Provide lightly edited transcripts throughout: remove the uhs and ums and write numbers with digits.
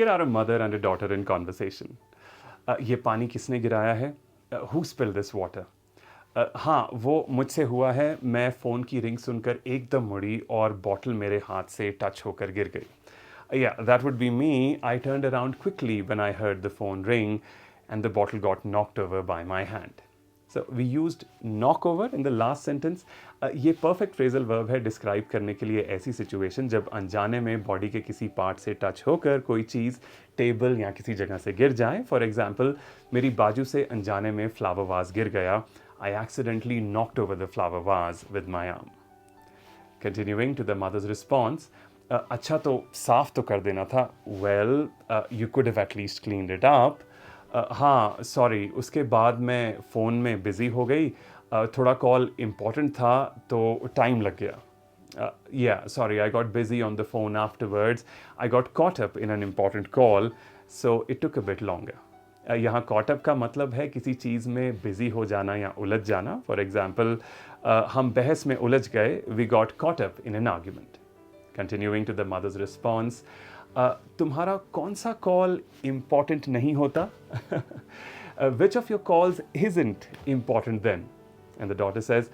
Here are a mother and a daughter in conversation. ये पानी किसने गिराया है? Who spilled this water? हाँ, वो मुझसे हुआ है. मैं फ़ोन की रिंग सुनकर एकदम मुड़ी और बॉटल मेरे हाथ से टच होकर गिर गई. Yeah, that would be me. I turned around quickly when I heard the phone ring and the bottle got knocked over by my hand. So we used knock over in the last sentence. ये perfect phrasal verb है describe करने के लिए ऐसी situation जब अनजाने में body के किसी पार्ट से टच होकर कोई चीज़ टेबल या किसी जगह से गिर जाए. फॉर एग्जाम्पल, मेरी बाजू से अनजाने में फ्लावर वाज गिर गया. I accidentally knocked over the flower vase with my arm. Continuing to the mother's response, अच्छा तो साफ तो कर देना था. Well, you could have at least cleaned it up. हाँ, सॉरी, उसके बाद मैं फ़ोन में बिज़ी हो गई. थोड़ा कॉल इम्पॉर्टेंट था तो टाइम लग गया. Yeah, sorry, I got busy on the phone afterwards. I got caught up in an important call, so it took a bit longer. यहाँ caught up का मतलब है किसी चीज़ में बिज़ी हो जाना या उलझ जाना. फॉर एग्जाम्पल, हम बहस में उलझ गए. We got caught up in an argument. Continuing to the mother's response, तुम्हारा कौन सा कॉल इम्पॉर्टेंट नहीं होता? Which of your calls isn't important then? And the daughter says,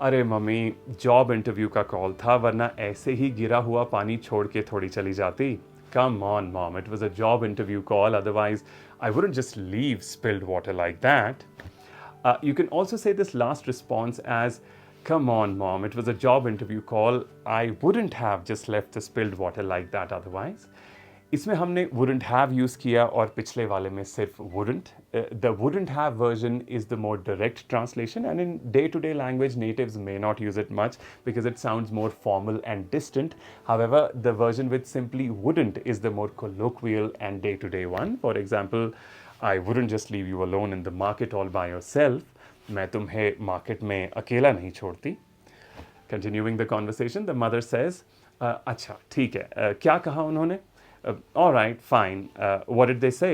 अरे मम्मी, जॉब इंटरव्यू का कॉल था, वरना ऐसे ही गिरा हुआ पानी छोड़ के थोड़ी चली जाती. Come on, mom, it was a job interview call, otherwise I wouldn't just leave spilled water like that. You can also say this last response as, come on, mom, it was a job interview call. I wouldn't have just left the spilled water like that otherwise. इसमें हमने wouldn't have use किया और पिछले वाले में सिर्फ wouldn't. The wouldn't have version is the more direct translation, and in day-to-day language, natives may not use it much because it sounds more formal and distant. However, the version with simply wouldn't is the more colloquial and day-to-day one. For example, I wouldn't just leave you alone in the market all by yourself. मैं तुम्हें market में अकेला नहीं छोड़ती. Continuing the conversation, the mother says, अच्छा ठीक है, क्या कहा उन्होंने? All right, fine. What did they say?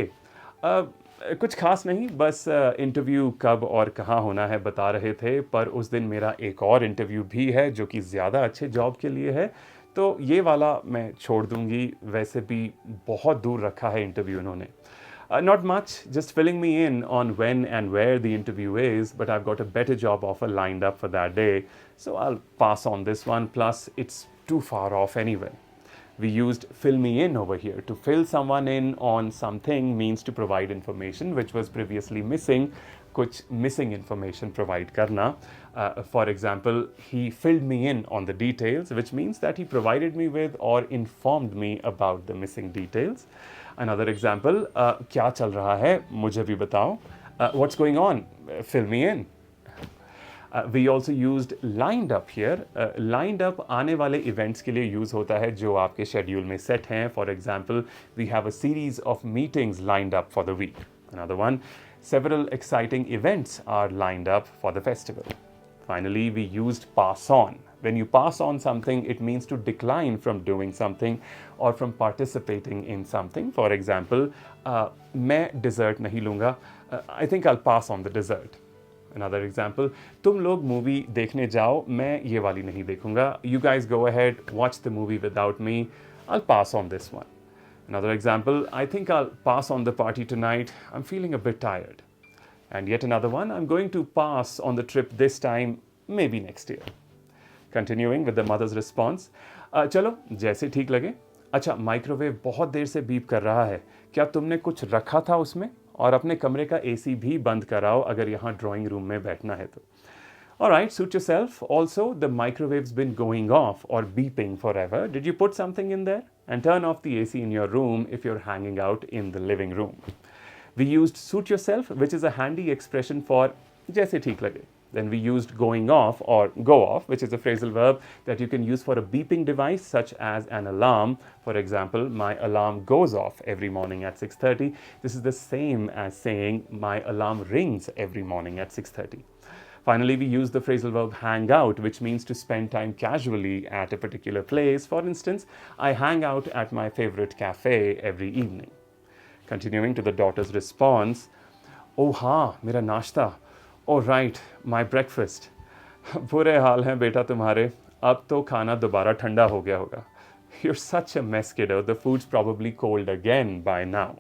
कुछ खास नहीं, बस इंटरव्यू कब और कहाँ होना है बता रहे थे, पर उस दिन मेरा एक और इंटरव्यू भी है जो कि ज़्यादा अच्छे जॉब के लिए है, तो ये वाला मैं छोड़ दूँगी. वैसे भी बहुत दूर रखा है इंटरव्यू उन्होंने. Not much, just filling me in on when and where the interview is, but I've got a better job offer lined up for that day, so I'll pass on this one, plus it's too far off anyway. We used fill me in over here. To fill someone in on something means to provide information which was previously missing. कुछ missing information provide करना. For example, he filled me in on the details, which means that he provided me with or informed me about the missing details. Another example, क्या चल रहा है? मुझे भी बताओ. What's going on? Fill me in. We also used lined up here. Lined up आने वाले events के लिए use होता है जो आपके schedule में set हैं. For example, we have a series of meetings lined up for the week. Another one, several exciting events are lined up for the festival. Finally, we used pass on. When you pass on something, it means to decline from doing something or from participating in something. For example, मैं dessert नहीं लूँगा. I think I'll pass on the dessert. Another example, तुम लोग movie देखने जाओ, मैं ये वाली नहीं देखूँगा. You guys go ahead, watch the movie without me. I'll pass on this one. Another example, I think I'll pass on the party tonight. I'm feeling a bit tired. And yet another one, I'm going to pass on the trip this time, maybe next year. Continuing with the mother's response, चलो जैसे ठीक लगे. अच्छा, microwave बहुत देर से beep कर रहा है. क्या तुमने कुछ रखा था उसमें? और अपने कमरे का एसी भी बंद कराओ अगर यहाँ ड्राइंग रूम में बैठना है तो. Alright, suit yourself. Also, the microwave's been going off or beeping forever. Did you put something in there? And turn off the AC in your room if you're hanging out in the living room. We used suit yourself, which is a handy expression for जैसे ठीक लगे. Then we used going off or go off, which is a phrasal verb that you can use for a beeping device such as an alarm. For example, my alarm goes off every morning at 6:30. This is the same as saying my alarm rings every morning at 6:30. Finally, we use the phrasal verb hang out, which means to spend time casually at a particular place. For instance, I hang out at my favorite cafe every evening. Continuing to the daughter's response, oh हाँ, मेरा नाश्ता. Oh right, my breakfast. बुरे हाल हैं बेटा तुम्हारे. अब तो खाना दोबारा ठंडा हो गया होगा. You're such a mess, kiddo. The food's probably cold again by now.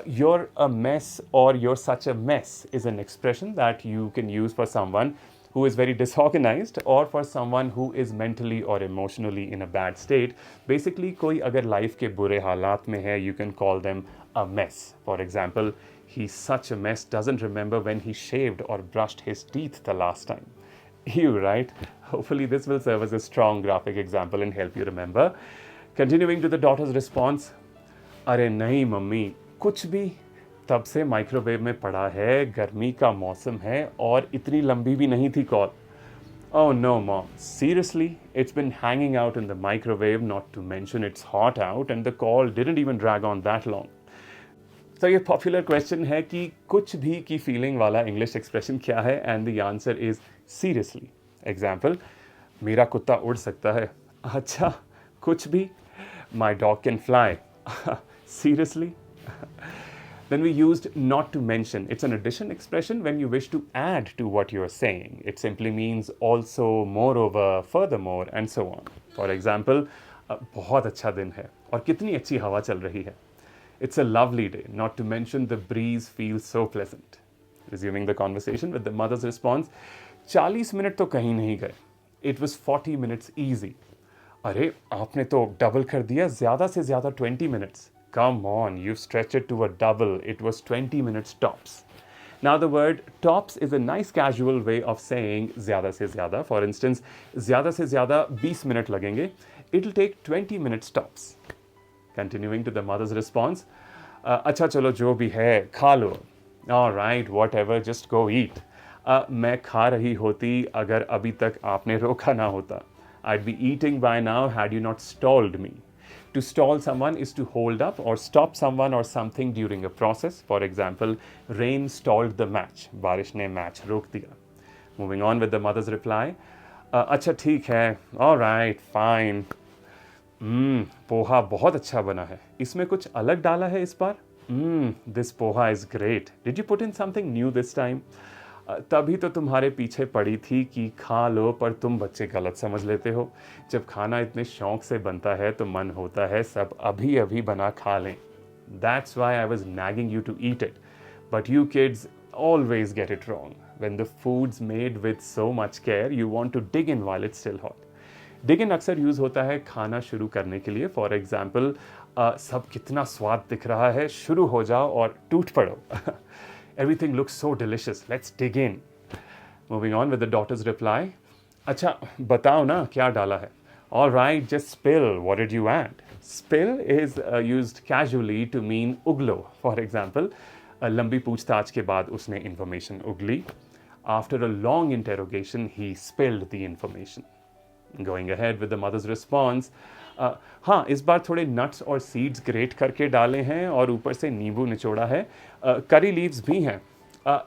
You're a mess or you're such a mess is an expression that you can use for someone who is very disorganized or for someone who is mentally or emotionally in a bad state. Basically, कोई अगर life के बुरे हालात में है, you can call them a mess. For example, he's such a mess, doesn't remember when he shaved or brushed his teeth the last time. You, right? Hopefully, this will serve as a strong graphic example and help you remember. Continuing to the daughter's response, अरे नहीं mummy, कुछ भी तब से microwave में पड़ा है, गर्मी का मौसम है और इतनी लंबी भी नहीं थी call. Oh no, mom. Seriously? It's been hanging out in the microwave, not to mention it's hot out, and the call didn't even drag on that long. So ये popular question है कि कुछ भी की feeling वाला English expression क्या है? And the answer is seriously. Example, मेरा कुत्ता उड़ सकता है. अच्छा, कुछ भी? My dog can fly. Seriously? Then we used not to mention. It's an addition expression when you wish to add to what you're saying. It simply means also, moreover, furthermore, and so on. For example, बहुत अच्छा दिन है और कितनी अच्छी हवा चल रही है. It's a lovely day, not to mention the breeze feels so pleasant. Resuming the conversation with the mother's response, 40 minute तो कहीं नहीं गए. It was 40 minutes easy. अरे आपने तो डबल कर दिया, ज़्यादा से ज़्यादा 20 minutes. Come on, you've stretched it to a double. It was 20 minutes tops. Now the word tops is a nice casual way of saying ज़्यादा से ज़्यादा. For instance, ज़्यादा से ज़्यादा 20 मिनट लगेंगे. It'll take 20 minutes tops. Continuing to the mother's response, अच्छा चलो जो भी है खा लो. All right, whatever, just go eat. मैं खा रही होती अगर अभी तक आपने रोका ना होता. I'd be eating by now had you not stalled me. To stall someone is to hold up or stop someone or something during a process. For example, rain stalled the match. बारिश ने match रोक दिया. Moving on with the mother's reply. अच्छा ठीक है. All right, fine. Poha बहुत अच्छा बना है. इसमें कुछ अलग डाला है इस बार? This poha is great. Did you put in something new this time? तभी तो तुम्हारे पीछे पड़ी थी कि खा लो, पर तुम बच्चे गलत समझ लेते हो. जब खाना इतने शौक से बनता है तो मन होता है सब अभी अभी बना खा लें. That's why I was nagging you to eat it. But you kids always get it wrong. When the food's made with so much care, you want to dig in while it's still hot. Dig in अक्सर use होता है खाना शुरू करने के लिए. For example, सब कितना स्वाद दिख रहा है, शुरू हो जाओ और टूट पड़ो. Everything looks so delicious. Let's dig in. Moving on with the daughter's reply. अच्छा बताओ ना क्या डाला है. All right, just spill. What did you add? Spill is used casually to mean उगलो. For example, लंबी पूछताछ के बाद उसने information Ugli. After a long interrogation, he spilled the information. Going ahead with the mother's response. हाँ, इस बार थोड़े nuts और seeds grate करके डाले हैं और ऊपर से नींबू निचोड़ा है. Curry leaves भी हैं.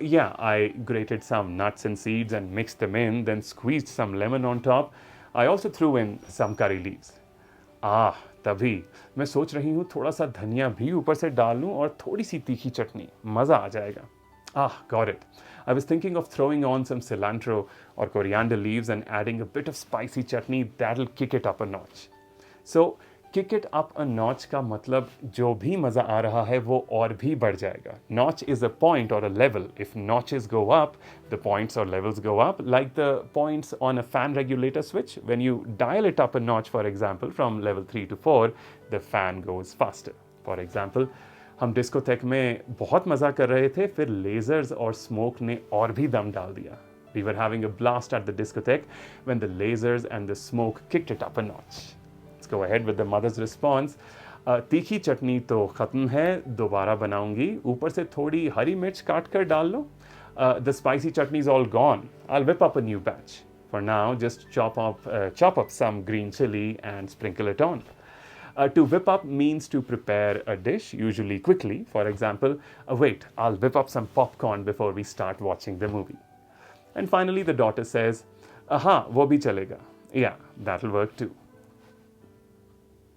Yeah, I grated some nuts and seeds and mixed them in, then squeezed some lemon on top. I also threw in some curry leaves. तभी मैं सोच रही हूँ थोड़ा सा धनिया भी ऊपर से डाल लूँ और थोड़ी सी तीखी चटनी. मज़ा आ जाएगा. Got it. I was thinking of throwing on some cilantro or coriander leaves and adding a bit of spicy chutney. That'll kick it up a notch. So, kick it up a notch का मतलब जो भी मज़ा आ रहा है वो और भी बढ़ जाएगा. Notch is a point or a level. If notches go up, the points or levels go up. Like the points on a fan regulator switch. When you dial it up a notch, for example, from level 3 to 4, the fan goes faster. For example, हम discotheque में बहुत मज़ा कर रहे थे, फिर ledgers और smoke ने और भी दम डाल दिया. We were having a blast at the discotheque when the lasers and the smoke kicked it up a notch. Let's go ahead with the mother's response. तीखी चटनी तो ख़त्म है, दोबारा बनाऊंगी. ऊपर से थोड़ी हरी मिर्च काट कर डाल लो. The spicy chutney is all gone. I'll whip up a new batch. For now, just chop up some green chili and sprinkle it on. To whip up means to prepare a dish, usually quickly. For example, wait, I'll whip up some popcorn before we start watching the movie. And finally, the daughter says, हाँ, वो भी चलेगा. Yeah, that'll work too.